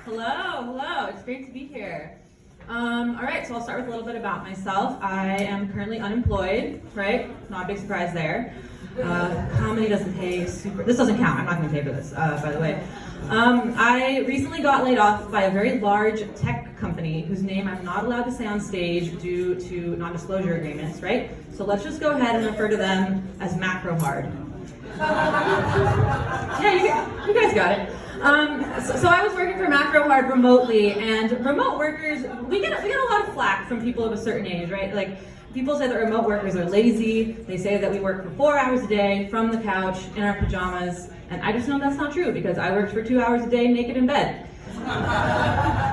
Hello, it's great to be here. All right, so I'll start with a little bit about myself. I am currently unemployed, right? Not a big surprise there. Comedy doesn't pay this doesn't count, I'm not gonna pay for this, by the way. I recently got laid off by a very large tech company whose name I'm not allowed to say on stage due to non-disclosure agreements, right? So let's just go ahead and refer to them as macro hard. Yeah, you guys got it. So I was working for Macro Hard remotely, and remote workers, we get a lot of flack from people of a certain age, right? Like, people say that remote workers are lazy. They say that we work for 4 hours a day from the couch in our pajamas, and I just know that's not true because I worked for 2 hours a day naked in bed.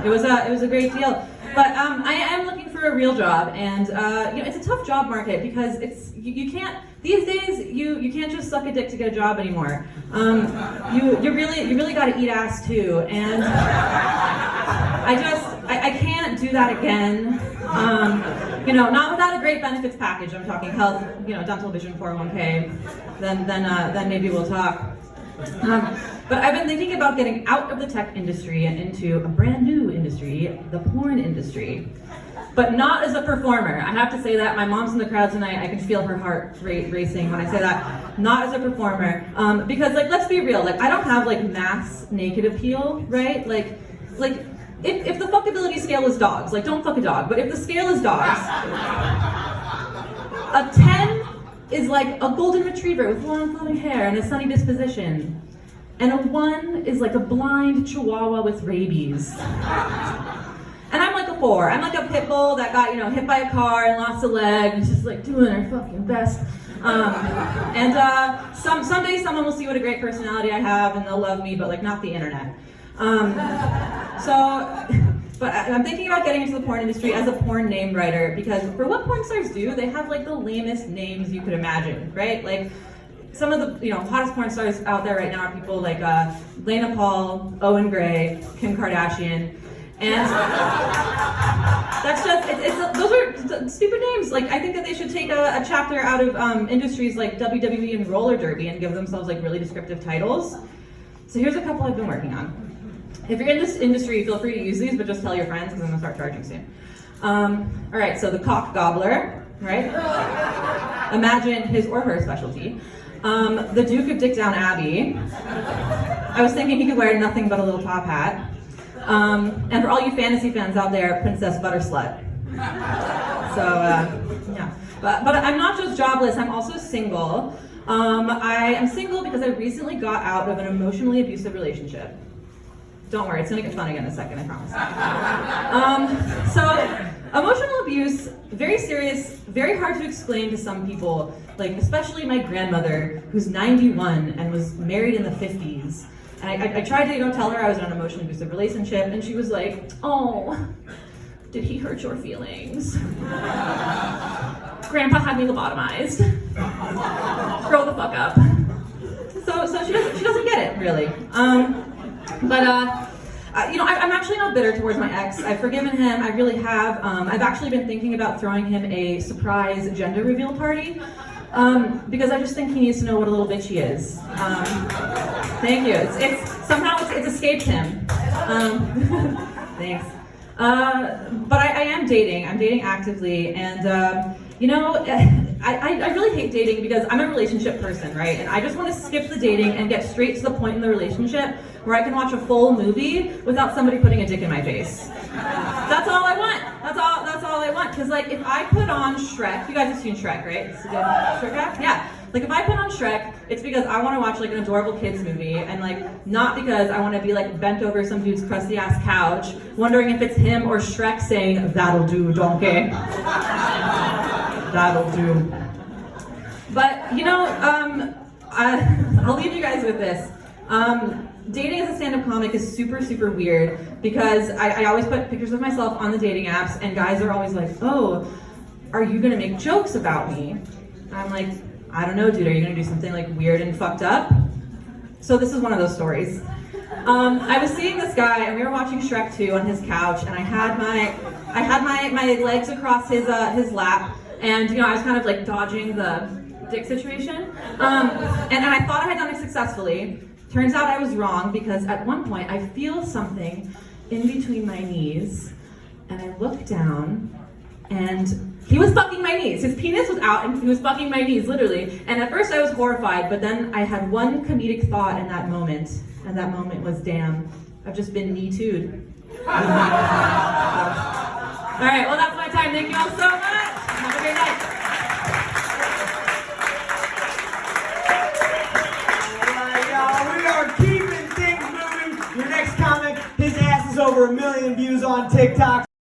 It was a great deal. But I am looking for a real job, and it's a tough job market because you can't these days you can't just suck a dick to get a job anymore. You really got to eat ass too, and I can't do that again. Not without a great benefits package. I'm talking health, dental, vision, 401k. Then maybe we'll talk. But I've been thinking about getting out of the tech industry and into a brand new industry, the porn industry. But not as a performer. I have to say that. My mom's in the crowd tonight. I can feel her heart rate racing when I say that. Not as a performer. Because, let's be real. I don't have, mass naked appeal, right? If the fuckability scale is dogs, don't fuck a dog. But if the scale is dogs, a 10 is like a golden retriever with long flowing hair and a sunny disposition. And a 1 is like a blind chihuahua with rabies. And I'm like a 4. I'm like a pit bull that got, hit by a car and lost a leg and just doing her fucking best. Someday someone will see what a great personality I have and they'll love me, but not the internet. But I'm thinking about getting into the porn industry as a porn name writer because for what porn stars do, they have the lamest names you could imagine, right? Some of the hottest porn stars out there right now are people like Lena Paul, Owen Gray, Kim Kardashian, and those are stupid names. I think that they should take a chapter out of industries like WWE and roller derby and give themselves really descriptive titles. So here's a couple I've been working on. If you're in this industry, feel free to use these, but just tell your friends because I'm gonna start charging soon. All right, so the cock gobbler, right? Imagine his or her specialty. The Duke of Dick Down Abbey. I was thinking he could wear nothing but a little top hat. And for all you fantasy fans out there, Princess Butterslut. Yeah. But I'm not just jobless, I'm also single. I am single because I recently got out of an emotionally abusive relationship. Don't worry, it's gonna get fun again in a second, I promise. So, emotional abuse, very serious, very hard to explain to some people, especially my grandmother, who's 91 and was married in the 50s. And I tried to tell her I was in an emotionally abusive relationship, and she was like, "Oh, did he hurt your feelings? Grandpa had me lobotomized. Grow the fuck up." So she doesn't get it, really. I'm actually not bitter towards my ex. I've forgiven him, I really have. I've actually been thinking about throwing him a surprise gender reveal party, because I just think he needs to know what a little bitch he is. Thank you. Somehow it's escaped him. Thanks. But I am dating. I'm dating actively, and I really hate dating because I'm a relationship person, right? And I just want to skip the dating and get straight to the point in the relationship where I can watch a full movie without somebody putting a dick in my face. That's all I want. That's all I want. Because if I put on Shrek, you guys have seen Shrek, right? It's a good Shrek? Yeah. If I put on Shrek, it's because I want to watch an adorable kids movie, and not because I want to be bent over some dude's crusty ass couch, wondering if it's him or Shrek saying, "That'll do, donkey." That'll do. But I'll leave you guys with this. Dating as a stand-up comic is super, super weird because I always put pictures of myself on the dating apps, and guys are always like, "Oh, are you gonna make jokes about me?" I'm like, "I don't know, dude. Are you gonna do something weird and fucked up?" So this is one of those stories. I was seeing this guy, and we were watching Shrek 2 on his couch, and I had my legs across his lap, and I was kind of dodging the dick situation, and I thought I had done it successfully. Turns out I was wrong because at one point I feel something in between my knees, and I looked down, and he was fucking my knees. His penis was out, and he was fucking my knees, literally. And at first I was horrified, but then I had one comedic thought in that moment, and that moment was, damn, I've just been Me Too'd. All right, well, that's my time. Thank you all so much. Have a great night. We are keeping things moving. Your next comic, his ass is over 1 million views on TikTok.